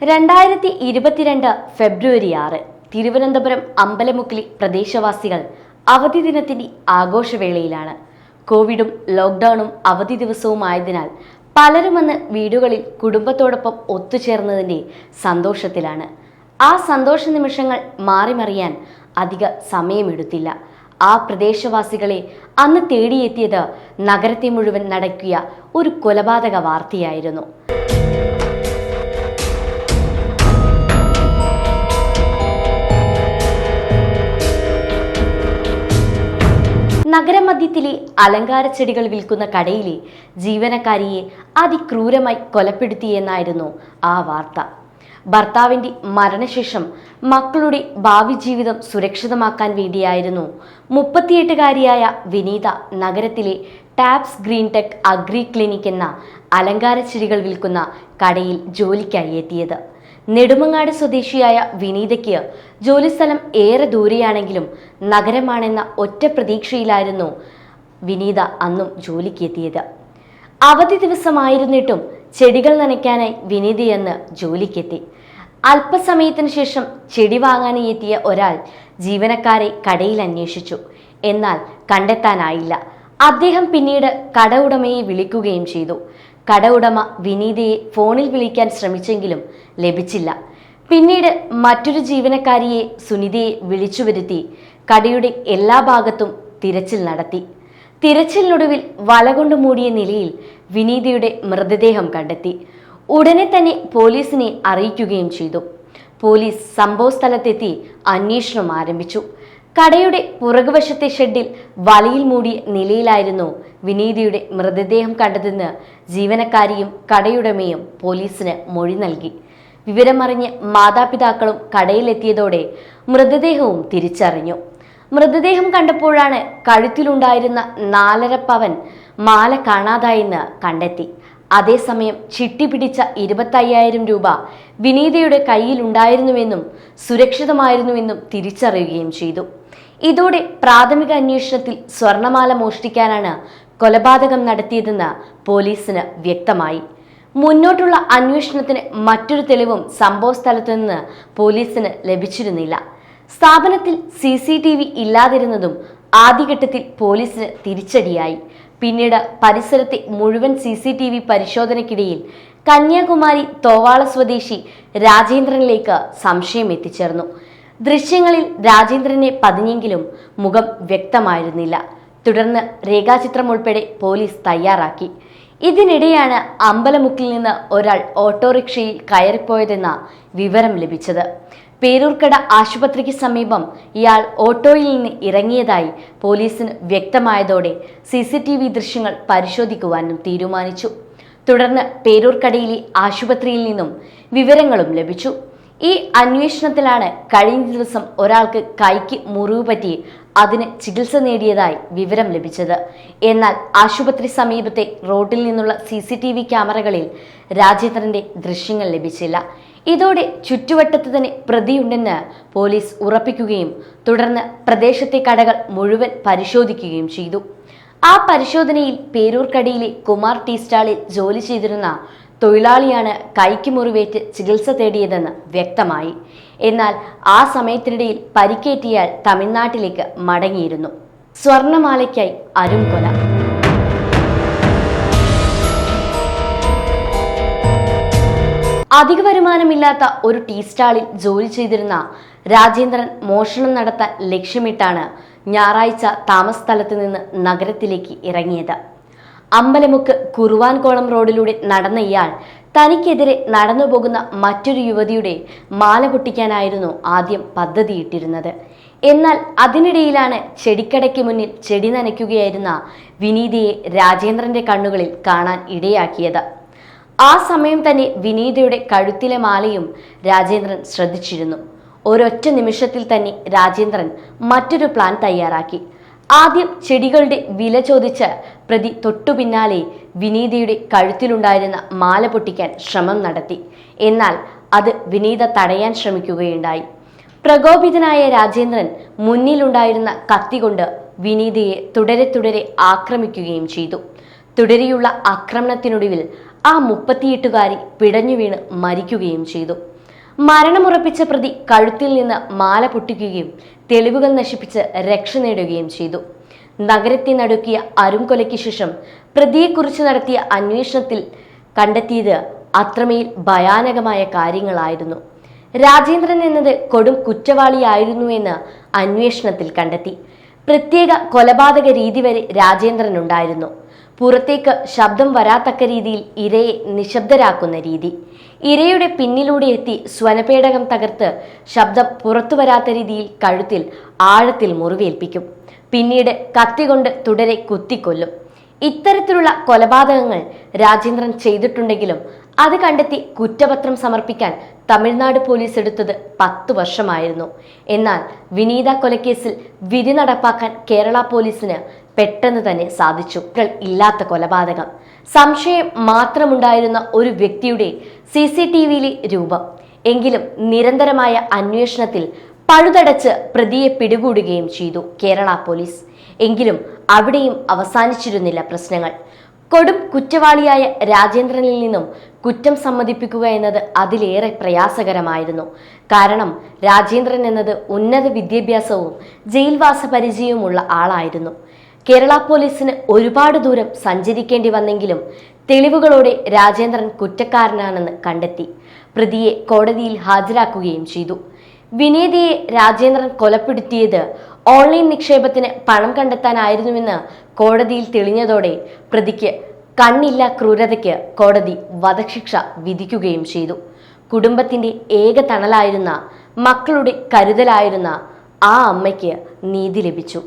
2022 ഫെബ്രുവരി 6 തിരുവനന്തപുരം അമ്പലമുക്കിലെ പ്രദേശവാസികൾ അവധി ദിനത്തിന്റെ ആഘോഷവേളയിലാണ്. കോവിഡും ലോക്ക്ഡൌണും അവധി ദിവസവുമായതിനാൽ പലരും അന്ന് വീടുകളിൽ കുടുംബത്തോടൊപ്പം ഒത്തുചേർന്നതിന്റെ സന്തോഷത്തിലാണ്. ആ സന്തോഷ നിമിഷങ്ങൾ മാറിമറിയാൻ അധിക സമയമെടുത്തില്ല. ആ പ്രദേശവാസികളെ അന്ന് തേടിയെത്തിയത് നഗരത്തെ മുഴുവൻ നടക്കിയ ഒരു കൊലപാതക വാർത്തയായിരുന്നു. നഗരമധ്യത്തിലെ അലങ്കാര ചെടികൾ വിൽക്കുന്ന കടയിലെ ജീവനക്കാരിയെ അതിക്രൂരമായി കൊലപ്പെടുത്തിയെന്നായിരുന്നു ആ വാർത്ത. ഭർത്താവിന്റെ മരണശേഷം മക്കളുടെ ഭാവി ജീവിതം സുരക്ഷിതമാക്കാൻ വേണ്ടിയായിരുന്നു 38-കാരിയായ വിനീത നഗരത്തിലെ Taps Green Tech Agri Clinic എന്ന അലങ്കാര ചെടികൾ വിൽക്കുന്ന കടയിൽ ജോലിക്കായി എത്തിയത്. നെടുമങ്ങാട് സ്വദേശിയായ വിനീതയ്ക്ക് ജോലിസ്ഥലം ഏറെ ദൂരെയാണെങ്കിലും നഗരമാണെന്ന ഒറ്റ പ്രതീക്ഷയിലായിരുന്നു വിനീത അന്നും ജോലിക്കെത്തിയത്. അവധി ദിവസമായിരുന്നിട്ടും ചെടികൾ നനയ്ക്കാനായി വിനീതയെന്ന് ജോലിക്കെത്തി. അല്പസമയത്തിന് ശേഷം ചെടി വാങ്ങാനായി എത്തിയ ഒരാൾ ജീവനക്കാരെ കടയിൽ അന്വേഷിച്ചു. എന്നാൽ കണ്ടെത്താനായില്ല. അദ്ദേഹം പിന്നീട് കട ഉടമയെ വിളിക്കുകയും ചെയ്തു. കട ഉടമ വിനീതയെ ഫോണിൽ വിളിക്കാൻ ശ്രമിച്ചെങ്കിലും ലഭിച്ചില്ല. പിന്നീട് മറ്റൊരു ജീവനക്കാരിയെ സുനിതയെ വിളിച്ചു വരുത്തി കടയുടെ എല്ലാ ഭാഗത്തും തിരച്ചിൽ നടത്തി. തിരച്ചിലിനൊടുവിൽ വലകൊണ്ട് മൂടിയ നിലയിൽ വിനീതയുടെ മൃതദേഹം കണ്ടെത്തി. ഉടനെ തന്നെ പോലീസിനെ അറിയിക്കുകയും ചെയ്തു. പോലീസ് സംഭവസ്ഥലത്തെത്തി അന്വേഷണം ആരംഭിച്ചു. കടയുടെ പുറകുവശത്തെ ഷെഡിൽ വലയിൽ മൂടിയ നിലയിലായിരുന്നു വിനീതയുടെ മൃതദേഹം കണ്ടതെന്ന് ജീവനക്കാരിയും കടയുടമയും പോലീസിന് മൊഴി നൽകി. വിവരമറിഞ്ഞ് മാതാപിതാക്കളും കടയിലെത്തിയതോടെ മൃതദേഹവും തിരിച്ചറിഞ്ഞു. മൃതദേഹം കണ്ടപ്പോഴാണ് കഴുത്തിലുണ്ടായിരുന്ന 4.5 പവൻ മാല കാണാതായെന്ന് കണ്ടെത്തി. അതേസമയം ചിട്ടി പിടിച്ച 25,000 രൂപ വിനീതയുടെ കയ്യിലുണ്ടായിരുന്നുവെന്നും സുരക്ഷിതമായിരുന്നുവെന്നും തിരിച്ചറിയുകയും ചെയ്തു. ഇതോടെ പ്രാഥമിക അന്വേഷണത്തിൽ സ്വർണമാല മോഷ്ടിക്കാനാണ് കൊലപാതകം നടത്തിയതെന്ന് പോലീസിന് വ്യക്തമായി. മുന്നോട്ടുള്ള അന്വേഷണത്തിന് മറ്റൊരു തെളിവും സംഭവസ്ഥലത്തു നിന്ന് പോലീസിന് ലഭിച്ചിരുന്നില്ല. സ്ഥാപനത്തിൽ CCTV ഇല്ലാതിരുന്നതും ആദ്യഘട്ടത്തിൽ പോലീസിന് തിരിച്ചടിയായി. പിന്നീട് പരിസരത്തെ മുഴുവൻ CCTV പരിശോധനയ്ക്കിടയിൽ കന്യാകുമാരി തോവാള സ്വദേശി രാജേന്ദ്രനിലേക്ക് സംശയം എത്തിച്ചേർന്നു. ദൃശ്യങ്ങളിൽ രാജേന്ദ്രനെ പതിഞ്ഞെങ്കിലും മുഖം വ്യക്തമായിരുന്നില്ല. തുടർന്ന് രേഖാചിത്രം ഉൾപ്പെടെ പോലീസ് തയ്യാറാക്കി. ഇതിനിടെയാണ് അമ്പലമുക്കിൽ നിന്ന് ഒരാൾ ഓട്ടോറിക്ഷയിൽ കയറിപ്പോയതെന്ന വിവരം ലഭിച്ചത്. പേരൂർക്കട ആശുപത്രിക്ക് സമീപം ഇയാൾ ഓട്ടോയിൽ നിന്ന് ഇറങ്ങിയതായി പോലീസിന് വ്യക്തമായതോടെ CCTV ദൃശ്യങ്ങൾ പരിശോധിക്കുവാനും തീരുമാനിച്ചു. തുടർന്ന് പേരൂർക്കടയിലെ ആശുപത്രിയിൽ നിന്നും വിവരങ്ങളും ലഭിച്ചു. ഈ അന്വേഷണത്തിലാണ് കഴിഞ്ഞ ദിവസം ഒരാൾക്ക് കൈക്ക് മുറിവ് പറ്റി അതിന് ചികിത്സ നേടിയതായി വിവരം ലഭിച്ചത്. എന്നാൽ ആശുപത്രി സമീപത്തെ റോഡിൽ നിന്നുള്ള CCTV ക്യാമറകളിൽ രാജേന്ദ്രന്റെ ദൃശ്യങ്ങൾ ലഭിച്ചില്ല. ഇതോടെ ചുറ്റുവട്ടത്ത് തന്നെ പ്രതിയുണ്ടെന്ന് പോലീസ് ഉറപ്പിക്കുകയും തുടർന്ന് പ്രദേശത്തെ കടകൾ മുഴുവൻ പരിശോധിക്കുകയും ചെയ്തു. ആ പരിശോധനയിൽ പേരൂർക്കടയിലെ കുമാർ ടീ സ്റ്റാളിൽ ജോലി ചെയ്തിരുന്ന തൊഴിലാളിയാണ് കൈക്ക് മുറിവേറ്റ് ചികിത്സ തേടിയതെന്ന് വ്യക്തമായി. എന്നാൽ ആ സമയത്തിനിടയിൽ പരിക്കേറ്റിയാൽ തമിഴ്നാട്ടിലേക്ക് മടങ്ങിയിരുന്നു. സ്വർണമാലയ്ക്കായി അരുംകൊല. അധിക വരുമാനമില്ലാത്ത ഒരു ടീ സ്റ്റാളിൽ ജോലി ചെയ്തിരുന്ന രാജേന്ദ്രൻ മോഷണം നടത്താൻ ലക്ഷ്യമിട്ടാണ് ഞായറാഴ്ച താമസ സ്ഥലത്ത് നിന്ന് നഗരത്തിലേക്ക് ഇറങ്ങിയത്. അമ്പലമുക്ക് കുറുവാൻകോളം റോഡിലൂടെ നടന്ന ഇയാൾ തനിക്കെതിരെ നടന്നുപോകുന്ന മറ്റൊരു യുവതിയുടെ മാല പൊട്ടിക്കാനായിരുന്നു ആദ്യം പദ്ധതിയിട്ടിരുന്നത്. എന്നാൽ അതിനിടയിലാണ് ചെടിക്കടയ്ക്ക് മുന്നിൽ ചെടി നനയ്ക്കുകയായിരുന്ന വിനീതയെ രാജേന്ദ്രന്റെ കണ്ണുകളിൽ കാണാൻ ഇടയാക്കിയത്. ആ സമയം തന്നെ വിനീതയുടെ കഴുത്തിലെ മാലയും രാജേന്ദ്രൻ ശ്രദ്ധിച്ചിരുന്നു. ഒരൊറ്റ നിമിഷത്തിൽ തന്നെ രാജേന്ദ്രൻ മറ്റൊരു പ്ലാൻ തയ്യാറാക്കി. ആദ്യം ചെടികളുടെ വില ചോദിച്ച് പ്രതി തൊട്ടു പിന്നാലെ വിനീതയുടെ കഴുത്തിലുണ്ടായിരുന്ന മാല പൊട്ടിക്കാൻ ശ്രമം നടത്തി. എന്നാൽ അത് വിനീത തടയാൻ ശ്രമിക്കുകയുണ്ടായി. പ്രകോപിതനായ രാജേന്ദ്രൻ മുന്നിലുണ്ടായിരുന്ന കത്തി കൊണ്ട് വിനീതയെ തുടരെ ആക്രമിക്കുകയും ചെയ്തു. തുടരെയുള്ള ആക്രമണത്തിനൊടുവിൽ ആ 38-കാരി പിടഞ്ഞു വീണ് മരിക്കുകയും ചെയ്തു. മരണമുറപ്പിച്ച പ്രതി കഴുത്തിൽ നിന്ന് മാല പൊട്ടിക്കുകയും തെളിവുകൾ നശിപ്പിച്ച് രക്ഷ നേടുകയും ചെയ്തു. നഗരത്തെ നടുക്കിയ അരുംകൊലയ്ക്ക് ശേഷം പ്രതിയെക്കുറിച്ച് നടത്തിയ അന്വേഷണത്തിൽ കണ്ടെത്തിയത് അത്രമേൽ ഭയാനകമായ കാര്യങ്ങളായിരുന്നു. രാജേന്ദ്രൻ എന്നത് കൊടും കുറ്റവാളിയായിരുന്നുവെന്ന് അന്വേഷണത്തിൽ കണ്ടെത്തി. പ്രത്യേക കൊലപാതക രീതി വരെ രാജേന്ദ്രനുണ്ടായിരുന്നു. പുറത്തേക്ക് ശബ്ദം വരാത്തക്ക രീതിയിൽ ഇരയെ നിശബ്ദരാക്കുന്ന രീതി, ഇരയുടെ പിന്നിലൂടെ എത്തി സ്വനപേടകം തകർത്ത് ശബ്ദം പുറത്തു വരാത്ത രീതിയിൽ കഴുത്തിൽ ആഴത്തിൽ മുറിവേൽപ്പിക്കും. പിന്നീട് കത്തികൊണ്ട് തുടരെ കുത്തിക്കൊല്ലും. ഇത്തരത്തിലുള്ള കൊലപാതകങ്ങൾ രാജേന്ദ്രൻ ചെയ്തിട്ടുണ്ടെങ്കിലും അത് കണ്ടെത്തി കുറ്റപത്രം സമർപ്പിക്കാൻ തമിഴ്നാട് പോലീസ് എടുത്തത് 10 വർഷമായിരുന്നു. എന്നാൽ വിനീത കൊലക്കേസിൽ വിധി നടപ്പാക്കാൻ കേരള പോലീസിന് പെട്ടെന്ന് തന്നെ സാധിച്ചു. ഇല്ലാത്ത കൊലപാതകം, സംശയം മാത്രമുണ്ടായിരുന്ന ഒരു വ്യക്തിയുടെ CCTVയിലെ രൂപം. എങ്കിലും നിരന്തരമായ അന്വേഷണത്തിൽ പഴുതടച്ച് പ്രതിയെ പിടികൂടുകയും ചെയ്തു കേരള പോലീസ്. എങ്കിലും അവിടെയും അവസാനിച്ചിരുന്നില്ല പ്രശ്നങ്ങൾ. കൊടും കുറ്റവാളിയായ രാജേന്ദ്രനിൽ നിന്നും കുറ്റം സമ്മതിപ്പിക്കുക എന്നത് അതിലേറെ പ്രയാസകരമായിരുന്നു. കാരണം രാജേന്ദ്രൻ എന്നത് ഉന്നത വിദ്യാഭ്യാസവും ജയിൽവാസ പരിചയവുമുള്ള ആളായിരുന്നു. കേരള പോലീസിന് ഒരുപാട് ദൂരം സഞ്ചരിക്കേണ്ടി വന്നെങ്കിലും തെളിവുകളോടെ രാജേന്ദ്രൻ കുറ്റക്കാരനാണെന്ന് കണ്ടെത്തി. പ്രതിയെ കോടതിയിൽ ഹാജരാക്കുകയും ചെയ്തു. വിനീതയെ രാജേന്ദ്രൻ കൊലപ്പെടുത്തിയത് ഓൺലൈൻ നിക്ഷേപത്തിന് പണം കണ്ടെത്താനായിരുന്നുവെന്ന് കോടതിയിൽ തെളിഞ്ഞതോടെ പ്രതിക്ക് കണ്ണില്ല ക്രൂരതയ്ക്ക് കോടതി വധശിക്ഷ വിധിക്കുകയും ചെയ്തു. കുടുംബത്തിന്റെ ഏക തണലായിരുന്ന, മക്കളുടെ കരുതലായിരുന്ന ആ അമ്മയ്ക്ക് നീതി ലഭിച്ചു.